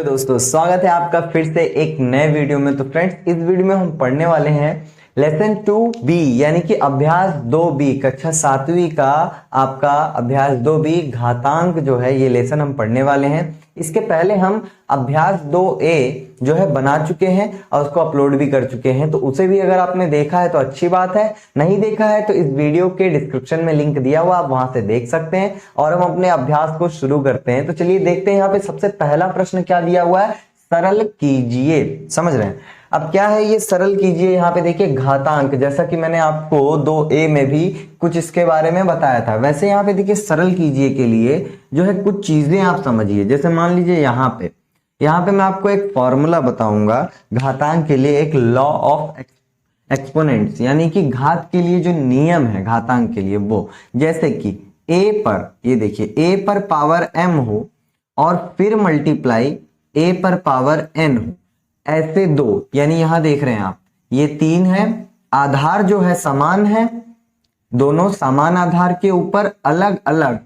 दोस्तों, स्वागत है आपका फिर से एक नए वीडियो में। तो फ्रेंड्स, इस वीडियो में हम पढ़ने वाले हैं लेसन 2B यानी कि अभ्यास 2B कक्षा 7वीं का आपका अभ्यास 2B घातांक जो है ये लेसन हम पढ़ने वाले हैं। इसके पहले हम अभ्यास 2A जो है बना चुके हैं और उसको अपलोड भी कर चुके हैं, तो उसे भी अगर आपने देखा है तो अच्छी बात है, नहीं देखा है तो इस वीडियो के डिस्क्रिप्शन में लिंक दिया हुआ, आप वहां से देख सकते हैं। और हम अपने अभ्यास को शुरू करते हैं। तो चलिए देखते हैं यहाँ पे सबसे पहला प्रश्न क्या दिया हुआ है, सरल कीजिए। समझ रहे हैं? अब क्या है ये सरल कीजिए, यहाँ पे देखिए घातांक, जैसा कि मैंने आपको 2A में भी कुछ इसके बारे में बताया था, वैसे यहाँ पे देखिए सरल कीजिए के लिए जो है कुछ चीजें आप समझिए। जैसे मान लीजिए यहाँ पे मैं आपको एक फॉर्मूला बताऊंगा घातांक के लिए, एक लॉ ऑफ एक्सपोनेंट्स यानी कि घात के लिए जो नियम है घातांक के लिए वो, जैसे कि a पर, ये देखिए a पर पावर m हो और फिर मल्टीप्लाई a पर पावर n हो, ऐसे दो, यानी यहां देख रहे हैं आप ये 3 है, आधार जो है समान है, दोनों समान आधार के ऊपर अलग अलग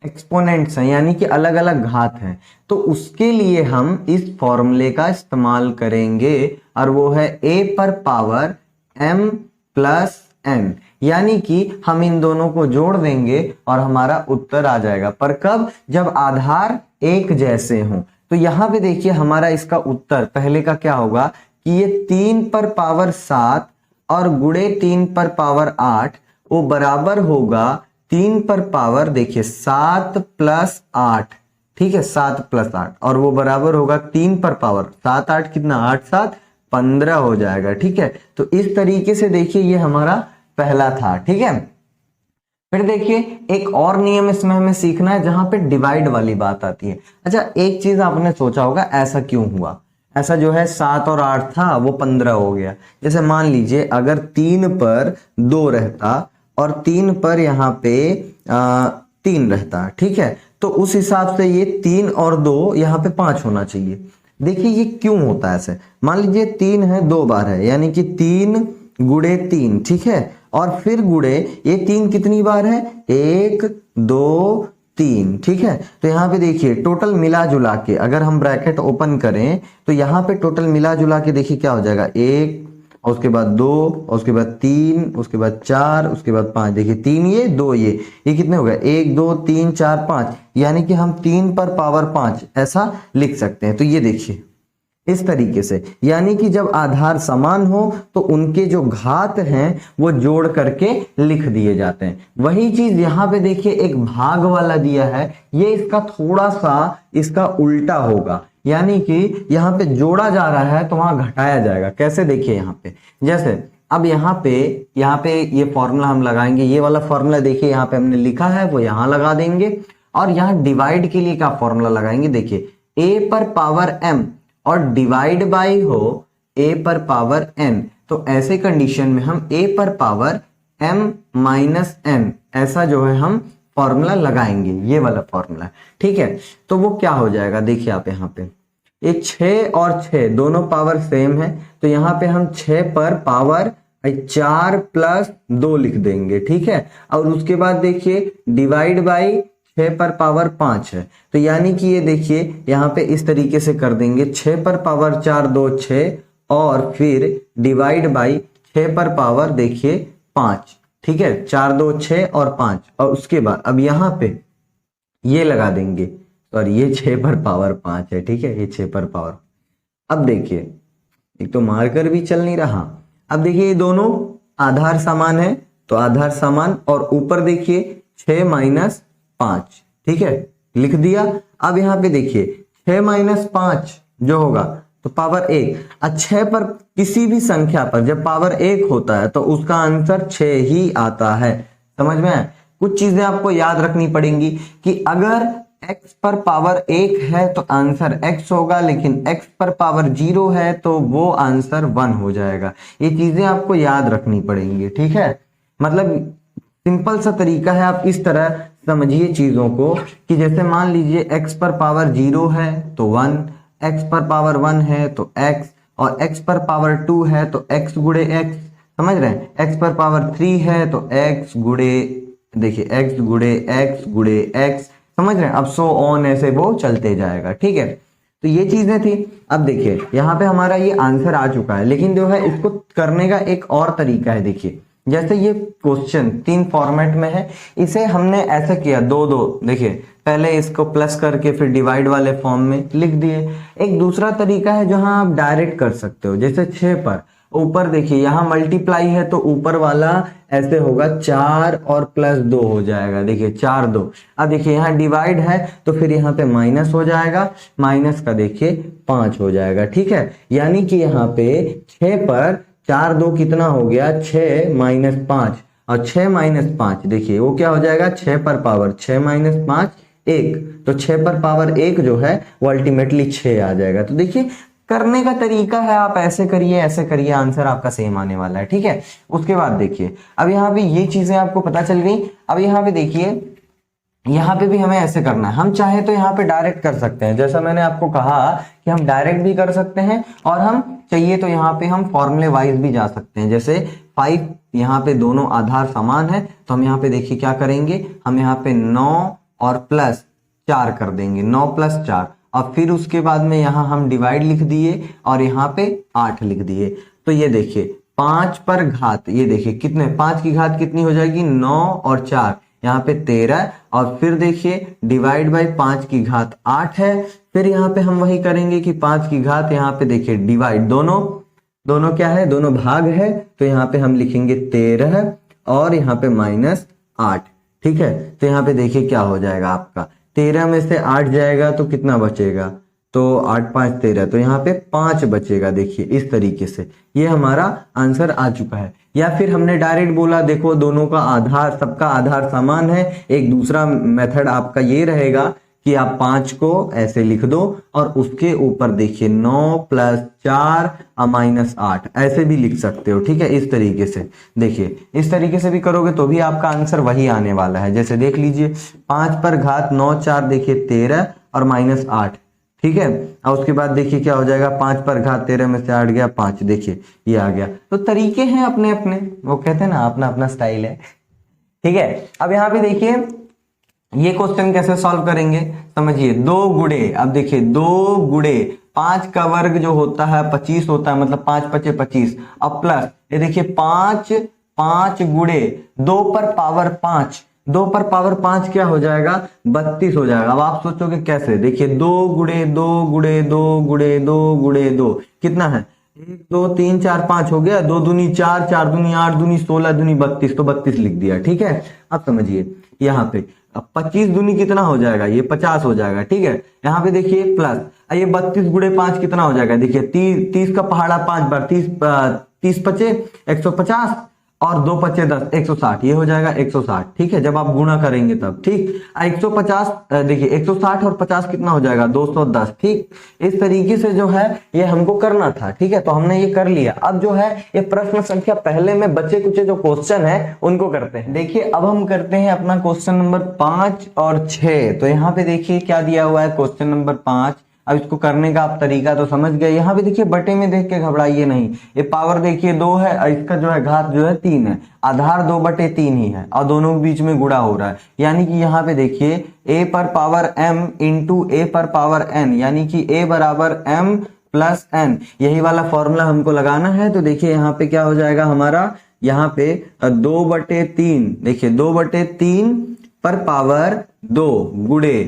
एक्सपोनेंट्स हैं यानी कि अलग अलग घात हैं। तो उसके लिए हम इस फॉर्मूले का इस्तेमाल करेंगे और वो है a पर पावर m प्लस n, यानी कि हम इन दोनों को जोड़ देंगे और हमारा उत्तर आ जाएगा। पर कब? जब आधार एक जैसे हों। तो यहां पे देखिए हमारा इसका उत्तर पहले का क्या होगा कि ये 3 पर पावर 7 और गुणे 3 पर पावर 8 वो बराबर होगा 3 पर पावर, देखिए 7 प्लस 8, ठीक है 7 प्लस 8, और वो बराबर होगा 3 पर पावर 7 8 कितना, 8 7 15 हो जाएगा। ठीक है, तो इस तरीके से देखिए ये हमारा पहला था। ठीक है, फिर देखिए एक और नियम इसमें हमें सीखना है जहां पे डिवाइड वाली बात आती है। अच्छा, एक चीज आपने सोचा होगा ऐसा क्यों हुआ, ऐसा जो है 7 और 8 था वो 15 हो गया। जैसे मान लीजिए अगर 3 पर 2 रहता और 3 पर यहाँ पे 3 रहता, ठीक है, तो उस हिसाब से ये 3 और 2 यहाँ पे 5 होना चाहिए। देखिए ये क्यों होता है ऐसे, मान लीजिए 3 है 2 बार है यानी कि 3 गुणे 3, ठीक है, और फिर गुणे ये 3 कितनी बार है, 1 2 3, ठीक है। तो यहाँ पे देखिए टोटल मिला जुला के अगर हम ब्रैकेट ओपन करें तो यहाँ पे टोटल मिला जुला के देखिए क्या हो जाएगा, 1 और उसके बाद 2 और उसके बाद 3 उसके बाद 4 उसके बाद 5, देखिए 3 ये कितने हो गए, 1 2 3 4 5, यानी कि हम 3 पर पावर 5 ऐसा लिख सकते हैं। तो ये देखिए इस तरीके से, यानी कि जब आधार समान हो तो उनके जो घात हैं वो जोड़ करके लिख दिए जाते हैं। वही चीज यहाँ पे देखिए एक भाग वाला दिया है, ये इसका थोड़ा सा इसका उल्टा होगा, यानी कि यहाँ पे जोड़ा जा रहा है तो वहां घटाया जाएगा। कैसे? देखिए यहाँ पे, जैसे अब यहाँ पे ये फॉर्मूला हम लगाएंगे, ये वाला फॉर्मूला देखिए यहाँ पे हमने लिखा है वो यहाँ लगा देंगे, और यहाँ डिवाइड के लिए क्या फॉर्मूला लगाएंगे, देखिए a पर पावर m और डिवाइड बाई हो a पर पावर n, तो ऐसे कंडीशन में हम a पर पावर m माइनस n ऐसा जो है हम फॉर्मूला लगाएंगे, ये वाला फॉर्मूला, ठीक है। तो वो क्या हो जाएगा, देखिए आप यहाँ पे ये 6 और 6 दोनों पावर सेम है, तो यहाँ पे हम 6 पर पावर 4 प्लस 2 लिख देंगे, ठीक है। और उसके बाद देखिए डिवाइड बाई 6 पर पावर 5 है, तो यानी कि ये देखिए यहाँ पे इस तरीके से कर देंगे, 6 पर पावर 4 2 6 और फिर डिवाइड बाई 6 पर पावर देखिए 5, ठीक है, 4 2 6 और 5, और उसके बाद अब यहाँ पे ये लगा देंगे, और ये 6 पर पावर 5 है, ठीक है, ये 6 पर पावर। अब देखिए एक तो मार्कर भी चल नहीं रहा, अब देखिए ये दोनों आधार समान है तो आधार समान, और ऊपर देखिए 6 माइनस 5, ठीक है, लिख दिया। अब यहाँ पे देखिए 6 माइनस 5 जो होगा तो पावर 1, 6 पर किसी भी संख्या पर जब पावर 1 होता है तो उसका आंसर 6 ही आता है। समझ में आए? कुछ चीजें आपको याद रखनी पड़ेंगी कि अगर x पर पावर 1 है तो आंसर x होगा, लेकिन x पर पावर 0 है तो वो आंसर 1 हो जाएगा। ये चीजें आपको याद रखनी पड़ेंगी, ठीक है। मतलब सिंपल सा तरीका है, आप इस तरह समझिए चीजों को कि जैसे मान लीजिए x पर पावर 0 है तो 1, x पर पावर 1 है तो x, और x पर पावर 2 है तो x गुणे x, समझ रहे हैं, x पर पावर 3 है तो x गुणे, देखिए x गुणे x गुणे x, समझ रहे हैं। अब सो ऑन ऐसे वो चलते जाएगा, ठीक है। तो ये चीजें थी। अब देखिए यहाँ पे हमारा ये आंसर आ चुका है, लेकिन जो है इसको करने का एक और तरीका है। देखिए जैसे ये क्वेश्चन 3 फॉर्मेट में है, इसे हमने ऐसा किया 2-2, देखिए पहले इसको प्लस करके फिर डिवाइड वाले फॉर्म में लिख दिए। एक दूसरा तरीका है जहां आप डायरेक्ट कर सकते हो, जैसे 6 पर ऊपर देखिए यहाँ मल्टीप्लाई है तो ऊपर वाला ऐसे होगा 4 और प्लस 2 हो जाएगा, देखिए 4 2। अब देखिए यहाँ डिवाइड है तो फिर यहाँ पे माइनस हो जाएगा, माइनस का देखिए 5 हो जाएगा, ठीक है। यानी कि यहाँ पे 6 पर 4 2 कितना हो गया, 6 माइनस 5, और 6 माइनस 5 देखिए वो क्या हो जाएगा, 6 पर पावर 6 माइनस 5 1, तो 6 पर पावर 1 जो है वो अल्टीमेटली 6 आ जाएगा। तो देखिए करने का तरीका है, आप ऐसे करिए ऐसे करिए, आंसर आपका सेम आने वाला है, ठीक है। उसके बाद देखिए अब यहाँ पे ये चीजें आपको पता चल गई। अब यहाँ पे देखिए यहाँ पे भी हमें ऐसे करना है, हम चाहे तो यहाँ पे डायरेक्ट कर सकते हैं, जैसा मैंने आपको कहा कि हम डायरेक्ट भी कर सकते हैं, और हम चाहिए तो यहाँ पे हम फॉर्मूले वाइज भी जा सकते हैं। जैसे 5 यहाँ पे दोनों आधार समान है, तो हम यहाँ पे देखिए क्या करेंगे, हम यहाँ पे 9 और प्लस 4 कर देंगे, 9 प्लस 4, और फिर उसके बाद में यहाँ हम डिवाइड लिख दिए और यहाँ पे 8 लिख दिए। तो ये देखिए 5 पर घात, ये देखिए कितने, 5 की घात कितनी हो जाएगी, 9 और 4 यहाँ पे 13, और फिर देखिए डिवाइड बाय 5 की घात 8 है। फिर यहाँ पे हम वही करेंगे कि 5 की घात यहाँ पे देखिए डिवाइड, दोनों क्या है, दोनों भाग है, तो यहाँ पे हम लिखेंगे 13 और यहाँ पे माइनस 8, ठीक है। तो यहाँ पे देखिए क्या हो जाएगा आपका, 13 में से 8 जाएगा तो कितना बचेगा, तो 8 5 13, तो यहाँ पे 5 बचेगा। देखिए इस तरीके से ये हमारा आंसर आ चुका है। या फिर हमने डायरेक्ट बोला, देखो दोनों का आधार, सबका आधार समान है। एक दूसरा मेथड आपका ये रहेगा कि आप 5 को ऐसे लिख दो और उसके ऊपर देखिए 9 प्लस 4 माइनस 8, ऐसे भी लिख सकते हो, ठीक है। इस तरीके से देखिए, इस तरीके से भी करोगे तो भी आपका आंसर वही आने वाला है। जैसे देख लीजिए 5 पर घात 9 4 देखिए 13 और माइनस 8, ठीक है। और उसके बाद देखिए क्या हो जाएगा, 5 पर घात 13 में से 8 गया 5, देखिए ये आ गया। तो तरीके हैं अपने अपने, वो कहते हैं ना अपना अपना स्टाइल है, ठीक है। अब यहाँ पे देखिए ये क्वेश्चन कैसे सॉल्व करेंगे, समझिए। 2 गुणे, अब देखिए 2 गुणे 5 का वर्ग जो होता है 25 होता है, मतलब 5 5 25, अब प्लस ये देखिए 5 गुणे 2 पर पावर 5, 2 पर पावर 5 क्या हो जाएगा, 32 हो जाएगा। अब आप सोचोगे कैसे, देखिए 2 गुणे 2 गुणे 2 गुणे 2 गुणे 2 कितना है, 1 2 3 4 5 हो गया, 2 दूनी 4 4 दूनी 8 दूनी 16 दूनी 32, तो 32 लिख दिया, ठीक है। अब समझिए यहाँ पे अब 25 दूनी कितना हो जाएगा, ये 50 हो जाएगा, ठीक है। यहाँ पे देखिए प्लस, ये 32 गुणे 5 कितना हो जाएगा, देखिए 30 का पहाड़ा 5 बार, 30 पचे 150 और 2 पचे 10 160, ये हो जाएगा 160, ठीक है। जब आप गुणा करेंगे तब, ठीक। 150 देखिए 160 और 50 कितना हो जाएगा, 210, ठीक। इस तरीके से जो है ये हमको करना था, ठीक है। तो हमने ये कर लिया। अब जो है ये प्रश्न संख्या पहले में बचे कुछ जो क्वेश्चन है उनको करते हैं। देखिए अब हम करते हैं अपना क्वेश्चन नंबर 5 और 6। तो यहाँ पे देखिए क्या दिया हुआ है, क्वेश्चन नंबर 5। अब इसको करने का आप तरीका तो समझ गए। यहाँ पे देखिए बटे में देख के घबराइए नहीं, ये पावर देखिए 2 है और इसका जो है घात जो है 3 है, आधार 2/3 ही है और दोनों के बीच में गुणा हो रहा है। यानी कि यहाँ पे देखिए a पर पावर m इंटू a पर पावर n, यानी कि a बराबर m प्लस n, यही वाला फॉर्मूला हमको लगाना है। तो देखिए यहाँ पे क्या हो जाएगा हमारा, यहाँ पे 2/3, देखिए 2/3 पर पावर 2 गुणे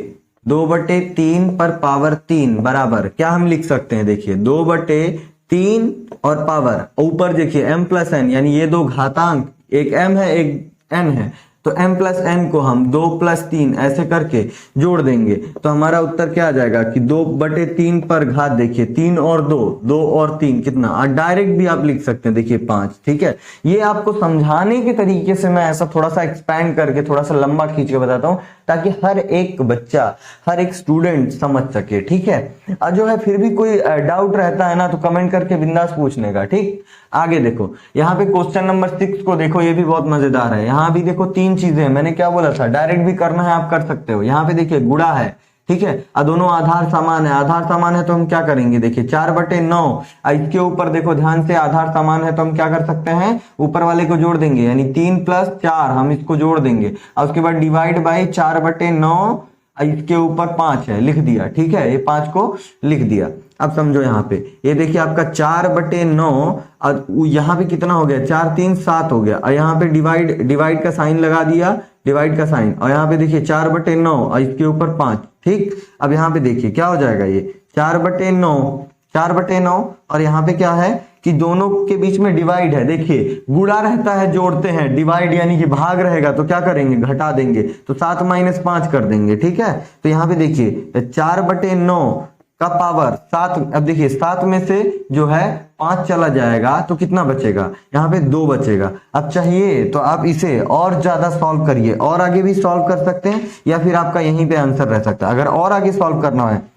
2/3 पर पावर 3 बराबर क्या हम लिख सकते हैं, देखिए 2/3 और पावर ऊपर देखिए m प्लस n, यानी ये दो घातांक, एक m है एक n है, तो m प्लस n को हम 2 प्लस 3 ऐसे करके जोड़ देंगे तो हमारा उत्तर क्या आ जाएगा कि 2/3 पर घात देखिए 3 और 2 और 3 कितना, और डायरेक्ट भी आप लिख सकते हैं देखिए 5, ठीक है। ये आपको समझाने के तरीके से मैं ऐसा थोड़ा सा एक्सपैंड करके थोड़ा सा लंबा खींच के बताता हूं ताकि हर एक बच्चा, हर एक स्टूडेंट समझ सके, ठीक है। और जो है फिर भी कोई डाउट रहता है ना तो कमेंट करके बिंदास पूछने का, ठीक। आगे देखो यहाँ पे क्वेश्चन नंबर 6 को देखो, ये भी बहुत मजेदार है। यहाँ भी देखो 3 चीजें, मैंने क्या बोला था, डायरेक्ट भी करना है आप कर सकते हो। यहाँ पे देखिए गुणा है, ठीक है, और दोनों आधार समान है, आधार समान है तो हम क्या करेंगे, देखिए 4/9, इसके ऊपर देखो ध्यान से आधार समान है तो हम क्या कर सकते हैं, ऊपर वाले को जोड़ देंगे, यानी 3 + 4 हम इसको जोड़ देंगे और उसके बाद डिवाइड बाई 4/9 और इसके ऊपर 5 है, लिख दिया। ठीक है, ये 5 को लिख दिया। अब समझो यहाँ पे ये देखिए आपका 4/9 और यहाँ पे कितना हो गया, 4 3 7 हो गया, और यहाँ पे डिवाइड का साइन लगा दिया, डिवाइड का साइन, और यहाँ पे देखिए 4/9 और इसके ऊपर 5। ठीक, अब यहाँ पे देखिए क्या हो जाएगा, ये 4/9 और यहाँ पे क्या है कि दोनों के बीच में डिवाइड है। देखिए गुणा रहता है, जोड़ते हैं, डिवाइड यानी कि भाग रहेगा तो क्या करेंगे, घटा देंगे, तो 7 - 5 कर देंगे। ठीक है, तो यहाँ पे देखिए 4/9 का पावर 7। अब देखिए 7 में से जो है 5 चला जाएगा तो कितना बचेगा, यहाँ पे 2 बचेगा। अब चाहिए तो आप इसे और ज्यादा सॉल्व करिए, और आगे भी सॉल्व कर सकते हैं, या फिर आपका यहीं पे आंसर रह सकता है। अगर और आगे सॉल्व करना है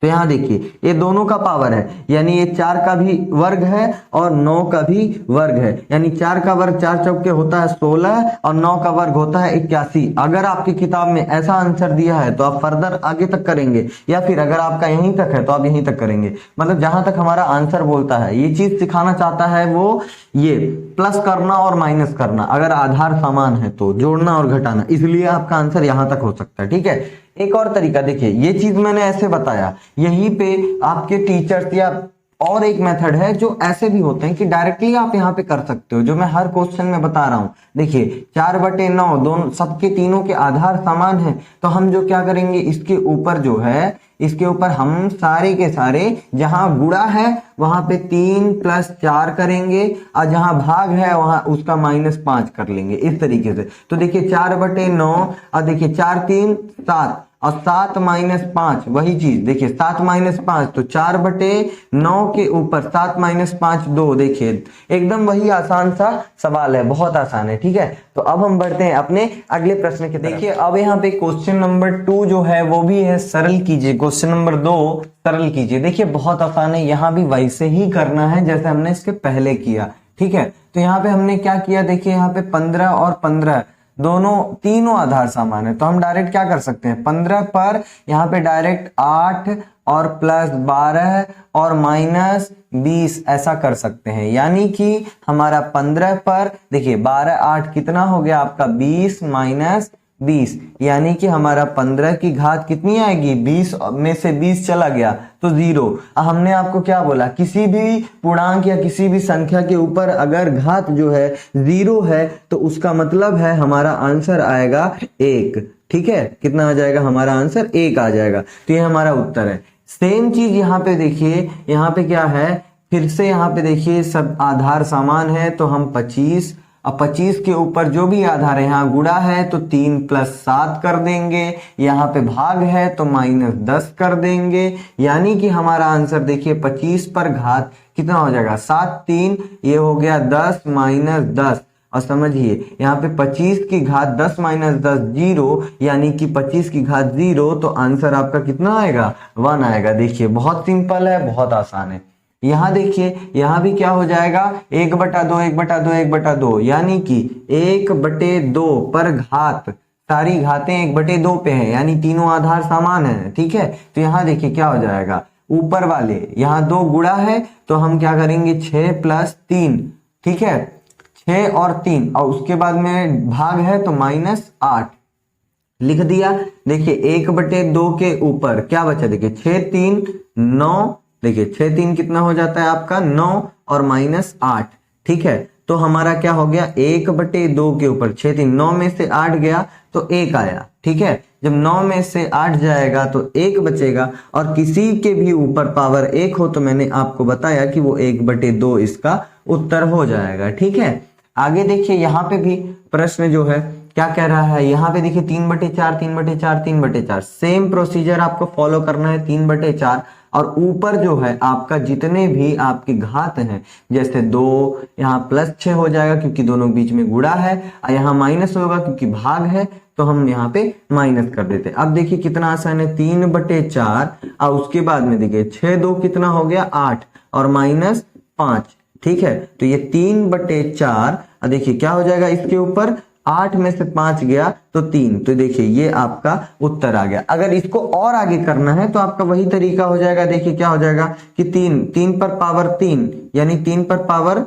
तो यहाँ देखिए ये दोनों का पावर है, यानी ये 4 का भी वर्ग है और 9 का भी वर्ग है, यानी 4 का वर्ग 4 चौके होता है 16 और 9 का वर्ग होता है 81। अगर आपकी किताब में ऐसा आंसर दिया है तो आप फर्दर आगे तक करेंगे, या फिर अगर आपका यहीं तक है तो आप यहीं तक करेंगे, मतलब जहां तक हमारा आंसर बोलता है। ये चीज सिखाना चाहता है वो, ये प्लस करना और माइनस करना, अगर आधार समान है तो जोड़ना और घटाना, इसलिए आपका आंसर यहां तक हो सकता है। ठीक है, एक और तरीका देखिए, ये चीज मैंने ऐसे बताया, यहीं पे आपके टीचर्स या और एक मेथड है जो ऐसे भी होते हैं कि डायरेक्टली आप यहाँ पे कर सकते हो, जो मैं हर क्वेश्चन में बता रहा हूं। देखिए 4/9 दोनों सबके तीनों के आधार समान है, तो हम जो क्या करेंगे, इसके ऊपर जो है, इसके ऊपर हम सारे के सारे जहां गुणा है वहां पे 3 + 4 करेंगे, और जहां भाग है वहां उसका -5 कर लेंगे, इस तरीके से। तो देखिए 4/9 और देखिए 4 3 7 और 7 - 5 वही चीज। देखिए 7 - 5 तो 4/9 के ऊपर 7 - 5 2। देखिए एकदम वही आसान सा सवाल है, बहुत आसान है। ठीक है, तो अब हम बढ़ते हैं अपने अगले प्रश्न के तरफ। देखिए अब यहाँ पे क्वेश्चन नंबर 2 जो है वो भी है, सरल कीजिए। क्वेश्चन नंबर 2 सरल कीजिए। देखिए बहुत आसान है, यहाँ भी वैसे ही करना है जैसे हमने इसके पहले किया। ठीक है, तो यहाँ पे हमने क्या किया, देखिए यहाँ पे 15 और 15 दोनों तीनों आधार समान है, तो हम डायरेक्ट क्या कर सकते हैं, 15 पर यहाँ पे डायरेक्ट 8 और +12 और -20 ऐसा कर सकते हैं। यानी कि हमारा 15 पर देखिए 12 8 कितना हो गया आपका 20 - 20, यानी कि हमारा 15 की घात कितनी आएगी, 20 में से 20 चला गया तो 0। हमने आपको क्या बोला, किसी भी पूर्णांक या किसी भी संख्या के ऊपर अगर घात जो है 0 है तो उसका मतलब है हमारा आंसर आएगा 1। ठीक है, कितना आ जाएगा, हमारा आंसर 1 आ जाएगा। तो ये हमारा उत्तर है। सेम चीज यहाँ पे देखिए, यहाँ पे क्या है, फिर से यहाँ पे देखिए सब आधार समान है, तो हम 25, अब 25 के ऊपर जो भी आधार है, यहाँ गुणा है तो 3 + 7 कर देंगे, यहाँ पे भाग है तो -10 कर देंगे, यानी कि हमारा आंसर देखिए 25 पर घात कितना हो जाएगा, 7 3, ये हो गया 10 - 10। और समझिए यहाँ पे 25 की घात 10 - 10 0, यानी कि 25 की घात 0, तो आंसर आपका कितना आएगा, 1 आएगा। देखिए बहुत सिंपल है, बहुत आसान है। यहाँ देखिए यहाँ भी क्या हो जाएगा, 1/2 1/2 1/2, यानी कि 1/2 पर घात, सारी घातें 1/2 पे हैं, यानी तीनों आधार समान है। ठीक है, तो यहाँ देखिए क्या हो जाएगा, ऊपर वाले यहाँ 2 गुणा है तो हम क्या करेंगे 6 + 3। ठीक है, 6 और 3, और उसके बाद में भाग है तो -8 लिख दिया। देखिए 1/2 के ऊपर क्या बचा, देखिए 6 3 9, देखिए 6 3 कितना हो जाता है आपका 9 और -8। ठीक है, तो हमारा क्या हो गया, 1/2 के ऊपर 6 3, 9 में से 8 गया तो 1 आया। ठीक है, जब 9 में से 8 जाएगा तो 1 बचेगा, और किसी के भी ऊपर पावर 1 हो तो मैंने आपको बताया कि वो 1/2 इसका उत्तर हो जाएगा। ठीक है, आगे देखिए यहाँ पे भी प्रश्न जो है क्या कह रहा है, यहाँ पे देखिए 3/4 3/4 3/4, सेम प्रोसीजर आपको फॉलो करना है, 3/4, और ऊपर जो है आपका जितने भी आपकी घात हैं, जैसे 2 यहाँ +6 हो जाएगा क्योंकि दोनों बीच में गुणा है, और यहाँ माइनस होगा क्योंकि भाग है, तो हम यहाँ पे माइनस कर देते हैं। अब देखिए कितना आसान है, 3/4, और उसके बाद में देखिए 6 2 कितना हो गया 8 और -5। ठीक है, तो ये 3/4, देखिए क्या हो जाएगा, इसके ऊपर 8 में से 5 गया तो 3, तो देखिए ये आपका उत्तर आ गया। अगर इसको और आगे करना है तो आपका वही तरीका हो जाएगा। देखिए क्या हो जाएगा कि 3 पर पावर 3, यानी 3 पर पावर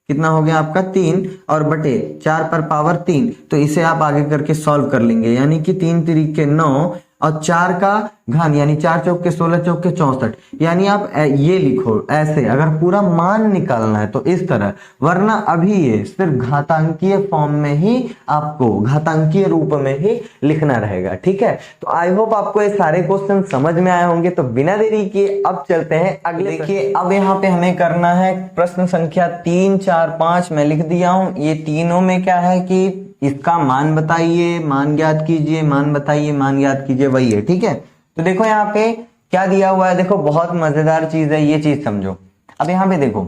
कितना हो गया आपका 3, और बटे 4 पर पावर 3, तो इसे आप आगे करके सॉल्व कर लेंगे, यानी कि 3 3 9 और 4 का घन यानी 4 चौक के 16, चौक के 64, यानी आप ये लिखो ऐसे, अगर पूरा मान निकालना है तो इस तरह, वरना अभी ये सिर्फ घातांकीय फॉर्म में ही आपको घातांकीय रूप में ही लिखना रहेगा। ठीक है, तो आई होप आपको ये सारे क्वेश्चन समझ में आए होंगे। तो बिना देरी किए अब चलते हैं अगले। देखिए अब यहाँ पे हमें करना है प्रश्न संख्या 3, 4, 5 मैं लिख दिया हूं। ये तीनों में क्या है कि इसका मान बताइए, मान ज्ञात कीजिए, मान बताइए, मान ज्ञात कीजिए, वही है। ठीक है, तो देखो यहाँ पे क्या दिया हुआ है, देखो बहुत मजेदार चीज है, ये चीज समझो। अब यहाँ पे देखो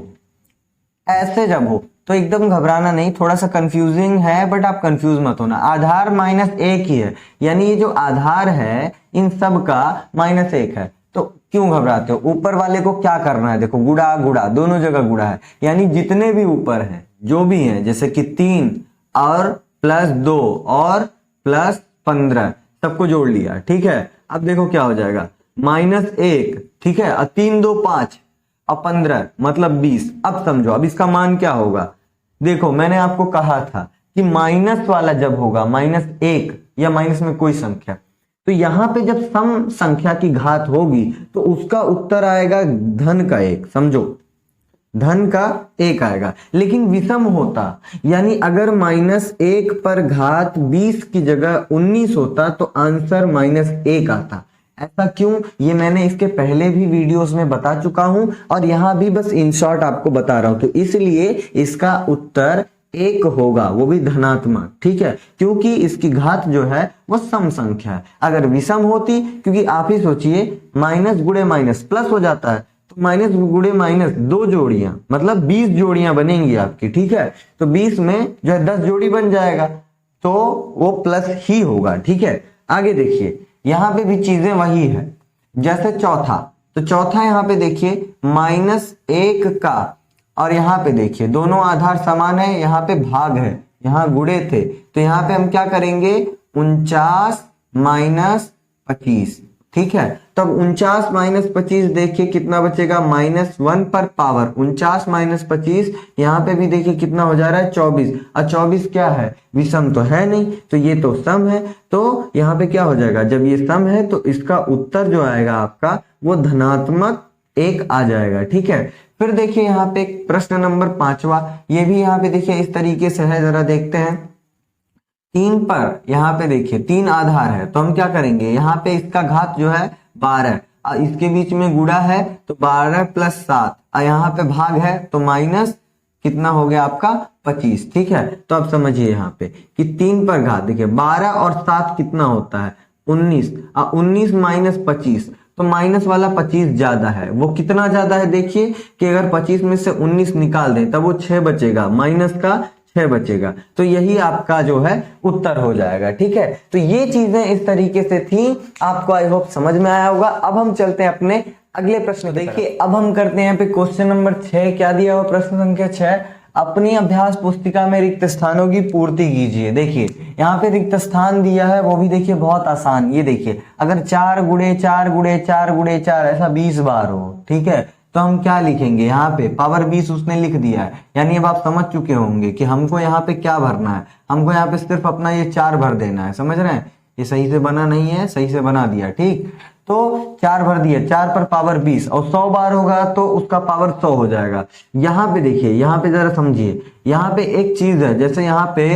ऐसे जब हो तो एकदम घबराना नहीं, थोड़ा सा कंफ्यूजिंग है बट आप कंफ्यूज मत होना। आधार -1 ही है, यानी ये जो आधार है इन सब का -1 है, तो क्यों घबराते हो? ऊपर वाले को क्या करना है, देखो गुड़ा गुड़ा दोनों जगह गुड़ा है, यानी जितने भी ऊपर हैं जो भी हैं, जैसे कि 3 और +2 और +15 सबको जोड़ लिया। ठीक है, अब देखो क्या हो जाएगा, -1, ठीक है, 3, 2, 5 और 15 मतलब 20। अब समझो अब इसका मान क्या होगा। देखो मैंने आपको कहा था कि माइनस वाला जब होगा -1 या माइनस में कोई संख्या, तो यहां पे जब सम संख्या की घात होगी तो उसका उत्तर आएगा धन का 1, समझो धन का 1 आएगा। लेकिन विषम होता, यानी अगर -1 पर घात 20 की जगह 19 होता तो आंसर -1 आता। ऐसा क्यों, ये मैंने इसके पहले भी वीडियोस में बता चुका हूं और यहां भी बस इन शॉर्ट आपको बता रहा हूं। तो इसलिए इसका उत्तर 1 होगा, वो भी धनात्मक। ठीक है, क्योंकि इसकी घात जो है वो सम संख्या है। अगर विषम होती, क्योंकि आप ही सोचिए माइनस गुणे माइनस प्लस हो जाता है, तो माइनस गुणे माइनस 2 जोड़ियां मतलब 20 जोड़ियां बनेंगी आपकी। ठीक है, तो 20 में जो है 10 जोड़ी बन जाएगा, तो वो प्लस ही होगा। ठीक है, आगे देखिए यहां पे भी चीजें वही है, जैसे चौथा, तो चौथा यहां पे देखिए -1 का, और यहां पे देखिए दोनों आधार समान है, यहां पे भाग है, यहां गुणे थे, तो यहां पे हम क्या करेंगे 49 - 25। ठीक है, तब 49 - 25 देखिए कितना बचेगा, -1 पर पावर 49 - 25, यहां पे भी देखिए कितना हो जा रहा है 24, और 24 क्या है, विषम तो है नहीं, तो ये तो सम है, तो यहाँ पे क्या हो जाएगा, जब ये सम है तो इसका उत्तर जो आएगा आपका वो धनात्मक 1 आ जाएगा। ठीक है, फिर देखिए यहाँ पे प्रश्न नंबर 5वां, ये भी यहाँ पे देखिए इस तरीके से है, जरा देखते हैं। 3 पर यहाँ पे देखिए 3 आधार है, तो हम क्या करेंगे, यहाँ पे इसका घात जो है 12, इसके बीच में गुणा है तो 12 + 7, और यहाँ पे भाग है तो माइनस कितना हो गया आपका 25। ठीक है, तो अब समझिए यहाँ पे कि 3 पर घात देखिए 12 और 7 कितना होता है 19, और 19 - 25, तो माइनस वाला 25 ज्यादा है। वो कितना ज्यादा है, देखिए कि अगर 25 में से 19 निकाल दें तब वो 6 बचेगा, माइनस का 6 बचेगा, तो यही आपका जो है उत्तर हो जाएगा। ठीक है, तो ये चीजें इस तरीके से थी, आपको आई होप समझ में आया होगा। अब हम चलते हैं अपने अगले प्रश्न। देखिए अब हम करते हैं यहाँ पे क्वेश्चन नंबर 6, क्या दिया हुआ प्रश्न संख्या 6, अपनी अभ्यास पुस्तिका में रिक्त स्थानों की पूर्ति कीजिए। देखिए यहाँ पे रिक्त स्थान दिया है, वो भी देखिए बहुत आसान, ये देखिए अगर 4 × 4 × 4 × 4 ऐसा 20 बार हो, ठीक है, तो हम क्या लिखेंगे, यहाँ पे पावर 20 उसने लिख दिया है, यानी अब आप समझ चुके होंगे कि हमको यहाँ पे क्या भरना है, हमको यहाँ पे सिर्फ अपना ये 4 भर देना है, समझ रहे हैं, ये सही से बना नहीं है, सही से बना दिया। ठीक, तो 4 भर दिया, 4 पर पावर 20, और 100 बार होगा तो उसका पावर 100 हो जाएगा। यहाँ पे देखिए, यहाँ पे जरा समझिए, यहाँ पे एक चीज है, जैसे यहाँ पे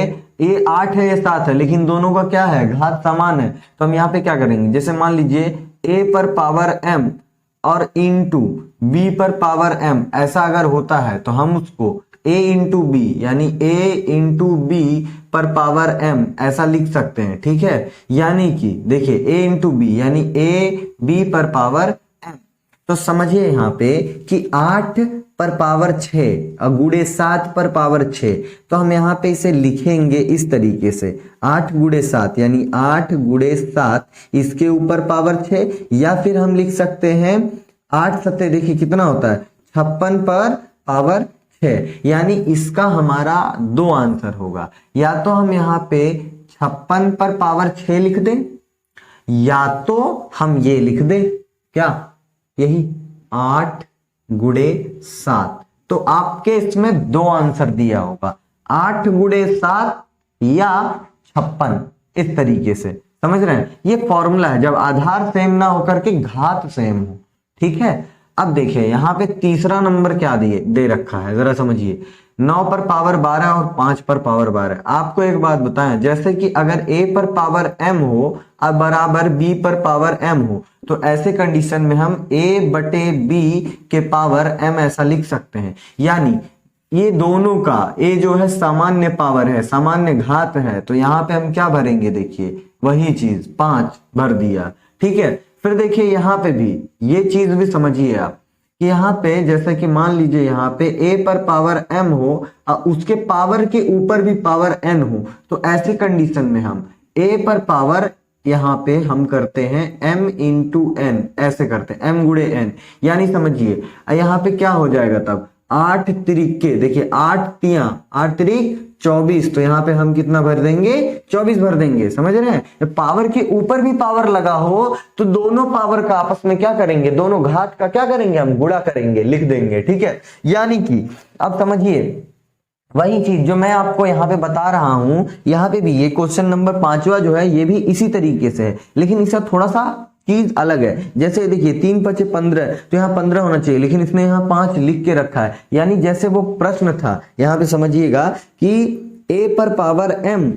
ये 8 है, ये 7 है, लेकिन दोनों का क्या है, घात समान है, तो हम यहाँ पे क्या करेंगे, जैसे मान लीजिए a पर पावर m और इंटू b पर पावर m, ऐसा अगर होता है तो हम उसको a × b यानी a × b पर पावर m ऐसा लिख सकते हैं। ठीक है, यानी कि देखिए a × b यानी a b पर पावर m, तो समझिए यहाँ पे कि 8 पर पावर 6 और गुणे 7 पर पावर 6, तो हम यहाँ पे इसे लिखेंगे इस तरीके से 8 × 7 यानी 8 × 7 इसके ऊपर पावर 6, या फिर हम लिख सकते हैं 8 सत्ते देखिए कितना होता है 56 पर पावर 6, यानी इसका हमारा 2 आंसर होगा, या तो हम यहाँ पे 56 पर पावर 6 लिख दें, या तो हम ये लिख दें क्या, यही 8 × 7, तो आपके इसमें 2 आंसर दिया होगा, 8 × 7 या 56, इस तरीके से समझ रहे हैं, ये फॉर्मूला है जब आधार सेम ना होकर के घात सेम हो। ठीक है, अब देखिए यहाँ पे तीसरा नंबर क्या दे रखा है, जरा समझिए। 9 पर पावर 12 और 5 पर पावर 12। आपको एक बात बताएं, जैसे कि अगर a पर पावर m हो और बराबर b पर पावर m हो, तो ऐसे कंडीशन में हम a बटे b के पावर m ऐसा लिख सकते हैं। यानी ये दोनों का a जो है सामान्य पावर है, सामान्य घात है, तो यहाँ पे हम क्या भरेंगे, देखिए वही चीज 5 भर दिया। ठीक है, फिर देखिए यहाँ पे भी ये चीज भी समझिए आप कि यहाँ पे जैसे कि मान लीजिए यहाँ पे a पर पावर m हो और उसके पावर के ऊपर भी पावर n हो, तो ऐसी कंडीशन में हम a पर पावर यहाँ पे हम करते हैं m इंटू n, ऐसे करते हैं m गुणे n। यानी समझिए यहाँ पे क्या हो जाएगा तब 8 त्रिके, देखिए 8 त्रिक 24, तो यहाँ पे हम कितना भर देंगे, 24 भर देंगे। समझ रहे हैं, पावर के ऊपर भी पावर लगा हो तो दोनों पावर का आपस में क्या करेंगे, दोनों घात का क्या करेंगे, हम गुणा करेंगे, लिख देंगे। ठीक है, यानी कि अब समझिए वही चीज जो मैं आपको यहाँ पे बता रहा हूं, यहाँ पे भी ये क्वेश्चन नंबर 5वां जो है ये भी इसी तरीके से है, लेकिन इसका थोड़ा सा चीज अलग है। जैसे देखिए 3 5 15, तो यहाँ 15 होना चाहिए, लेकिन इसने यहाँ 5 लिख के रखा है। यानी जैसे वो प्रश्न था, यहाँ पे समझिएगा कि a पर पावर m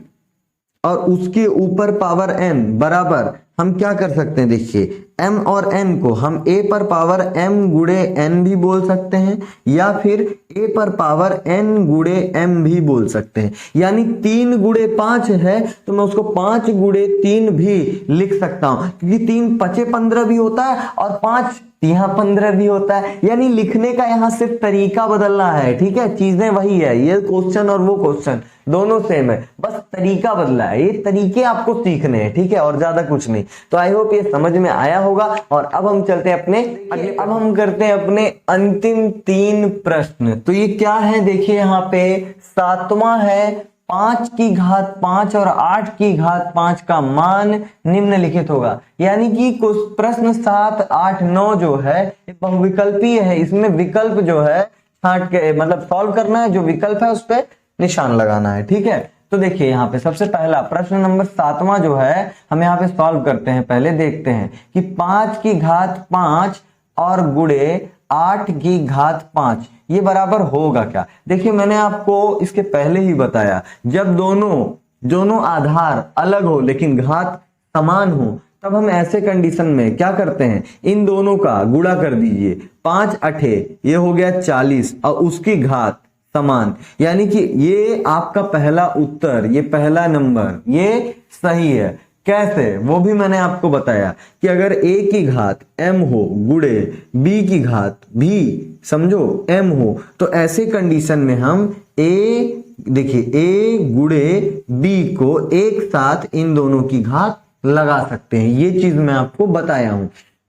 और उसके ऊपर पावर n बराबर हम क्या कर सकते हैं, देखिए m और n को हम a पर पावर m गुणे n भी बोल सकते हैं, या फिर a पर पावर n गुणे m भी बोल सकते हैं। यानी 3 गुणे 5 है तो मैं उसको 5 गुणे 3 भी लिख सकता हूं, क्योंकि 3 5 15 भी होता है और 5 यहाँ 15 भी होता है। यानी लिखने का यहाँ सिर्फ तरीका बदलना है। ठीक है, चीजें वही है, ये क्वेश्चन और वो क्वेश्चन दोनों सेम है, बस तरीका बदला है। ये तरीके आपको सीखने हैं, ठीक है, और ज्यादा कुछ नहीं। तो आई होप ये समझ में आया होगा। और अब हम चलते हैं अपने अगले, अब हम करते हैं अपने अंतिम 3 प्रश्न। तो ये क्या है, देखिए यहाँ पे 7वां है 5 की घात 5 और 8 की घात 5 का मान निम्नलिखित होगा। यानी कि कुछ प्रश्न 7 8 9 जो है ये बहुविकल्पीय है, इसमें विकल्प जो है छांट के मतलब सॉल्व करना है, जो विकल्प है उस पर निशान लगाना है। ठीक है, तो देखिए यहाँ पे सबसे पहला प्रश्न नंबर 7वां जो है हम यहाँ पे सॉल्व करते हैं। पहले देखते हैं कि 5 की घात 5 और गुणे 8 की घात 5 ये बराबर होगा क्या। देखिए मैंने आपको इसके पहले ही बताया, जब दोनों आधार अलग हो लेकिन घात समान हो तब हम ऐसे कंडीशन में क्या करते हैं, इन दोनों का गुणा कर दीजिए। 5 8 ये हो गया 40 और उसकी घात समान। यानी कि ये आपका पहला उत्तर, ये पहला नंबर ये सही है। कैसे, वो भी मैंने आपको बताया कि अगर a की घात m हो गुणे b की घात भी समझो m हो, तो ऐसे कंडीशन में हम देखिए a गुणे b को एक साथ इन दोनों की घात लगा सकते हैं। ये चीज मैं आपको बताया हूं।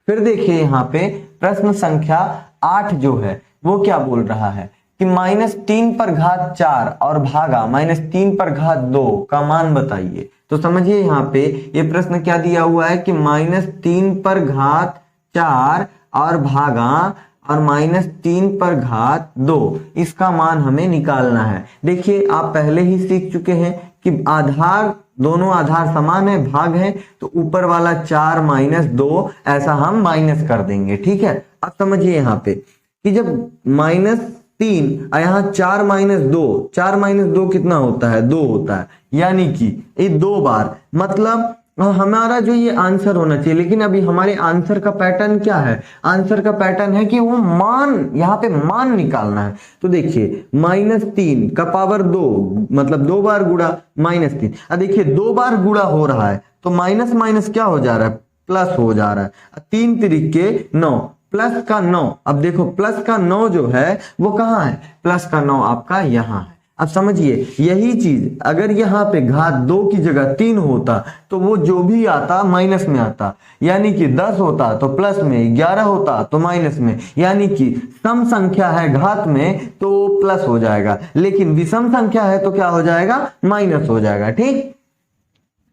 फिर देखिए यहाँ पे प्रश्न संख्या 8 जो है वो क्या बोल रहा है कि -3 पर घात 4 और भागा -3 पर घात 2 का मान बताइए। तो समझिए यहाँ पे ये प्रश्न क्या दिया हुआ है कि -3 पर घात 4 और भागा और -3 पर घात 2 इसका मान हमें निकालना है। देखिए आप पहले ही सीख चुके हैं कि आधार दोनों आधार समान है, भाग है, तो ऊपर वाला 4 - 2 ऐसा हम माइनस कर देंगे। ठीक है, अब समझिए यहाँ पे कि जब -3 और यहाँ 4 - 2 कितना होता है, 2 होता है। यानी कि ये 2 बार, मतलब हमारा जो ये आंसर होना चाहिए। लेकिन अभी हमारे आंसर का पैटर्न क्या है, आंसर का पैटर्न है कि वो मान, यहाँ पे मान निकालना है। तो देखिए -3 का पावर 2 मतलब 2 बार गुणा -3। अब देखिए 2 बार गुणा हो रहा है तो माइनस माइनस क्या हो जा रहा है, प्लस हो जा रहा है। 3 त्रिके 9 प्लस का 9। अब देखो प्लस का 9 जो है वो कहाँ है, प्लस का 9 आपका यहाँ है। अब समझिए यही चीज अगर यहाँ पे घात 2 की जगह 3 होता तो वो जो भी आता माइनस में आता। यानी कि 10 होता तो प्लस में, 11 होता तो माइनस में। यानी कि सम संख्या है घात में तो प्लस हो जाएगा, लेकिन विषम संख्या है तो क्या हो जाएगा, माइनस हो जाएगा। ठीक,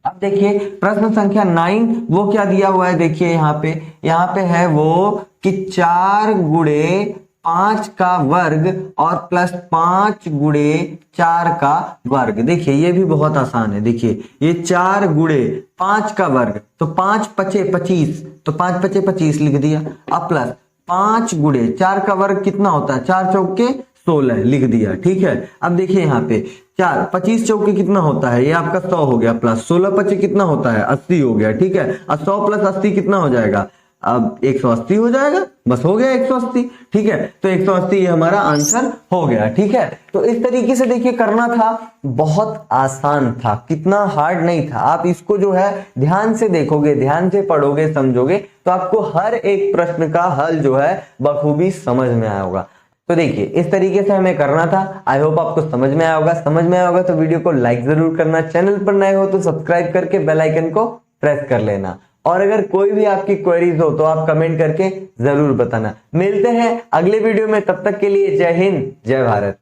अब देखिए प्रश्न संख्या 9 वो क्या दिया हुआ है, देखिए यहाँ पे है वो कि 4 गुणे 5 का वर्ग और प्लस 5 गुणे 4 का वर्ग। देखिए ये भी बहुत आसान है। देखिए ये 4 गुणे 5 का वर्ग, तो 5 पचे 25, तो 5 पचे 25 लिख दिया। अब प्लस 5 गुणे 4 का वर्ग कितना होता है, 4 चौके 16 लिख दिया। ठीक है, अब देखिए यहाँ पे 4 25 चौके कितना होता है, ये आपका 100 हो गया, प्लस 16 पचे कितना होता है, 80 हो गया। ठीक है, अब 100 प्लस 80 कितना हो जाएगा, अब 180 हो जाएगा, बस हो गया 180। ठीक है, तो 180 ये हमारा आंसर हो गया। ठीक है, तो इस तरीके से देखिए करना था, बहुत आसान था, कितना हार्ड नहीं था। आप इसको जो है ध्यान से देखोगे, ध्यान से पढ़ोगे, समझोगे, तो आपको हर एक प्रश्न का हल जो है बखूबी समझ में आया होगा। तो देखिए इस तरीके से हमें करना था। आई होप आपको समझ में आया होगा। समझ में आया होगा तो वीडियो को लाइक जरूर करना, चैनल पर नए हो तो सब्सक्राइब करके बेल आइकन को प्रेस कर लेना, और अगर कोई भी आपकी क्वेरीज हो तो आप कमेंट करके जरूर बताना। मिलते हैं अगले वीडियो में, तब तक के लिए जय हिंद, जय भारत।